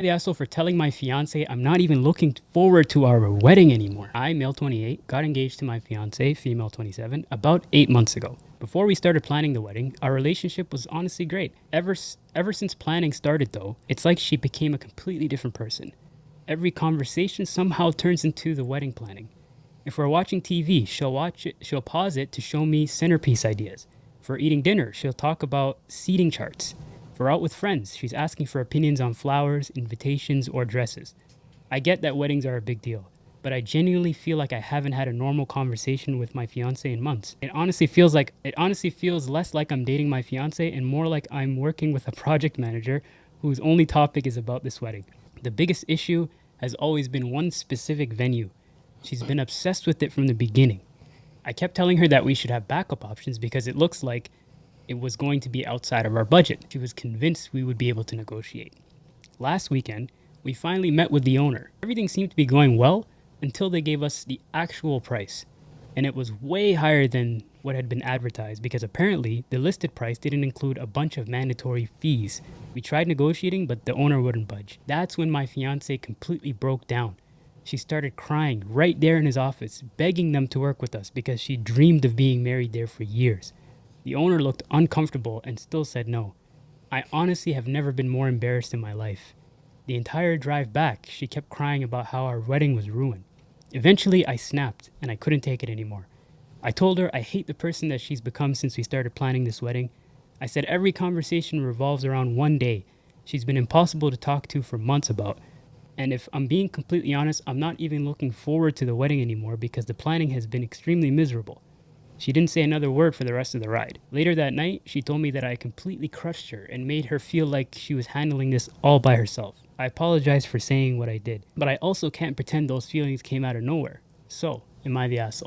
The asshole for telling my fiance I'm not even looking forward to our wedding anymore. I, male 28, got engaged to my fiance, female 27, about 8 months ago. Before we started planning the wedding, our relationship was honestly great. Ever since planning started though, it's like she became a completely different person. Every conversation somehow turns into the wedding planning. If we're watching TV, she'll pause it to show me centerpiece ideas. If we're eating dinner, she'll talk about seating charts. If we're out with friends, she's asking for opinions on flowers, invitations, or dresses. I get that weddings are a big deal, but I genuinely feel like I haven't had a normal conversation with my fiance in months. It honestly feels less like I'm dating my fiance and more like I'm working with a project manager whose only topic is about this wedding. The biggest issue has always been one specific venue. She's been obsessed with it from the beginning. I kept telling her that we should have backup options because it looks like it was going to be outside of our budget. She was convinced we would be able to negotiate. Last weekend, we finally met with the owner. Everything seemed to be going well until they gave us the actual price. And it was way higher than what had been advertised because apparently the listed price didn't include a bunch of mandatory fees. We tried negotiating, but the owner wouldn't budge. That's when my fiance completely broke down. She started crying right there in his office, begging them to work with us because she dreamed of being married there for years. The owner looked uncomfortable and still said no. I honestly have never been more embarrassed in my life. The entire drive back, she kept crying about how our wedding was ruined. Eventually, I snapped and I couldn't take it anymore. I told her I hate the person that she's become since we started planning this wedding. I said every conversation revolves around one day she's been impossible to talk to for months about. And if I'm being completely honest, I'm not even looking forward to the wedding anymore because the planning has been extremely miserable. She didn't say another word for the rest of the ride. Later that night, she told me that I completely crushed her and made her feel like she was handling this all by herself. I apologize for saying what I did, but I also can't pretend those feelings came out of nowhere. So, am I the asshole?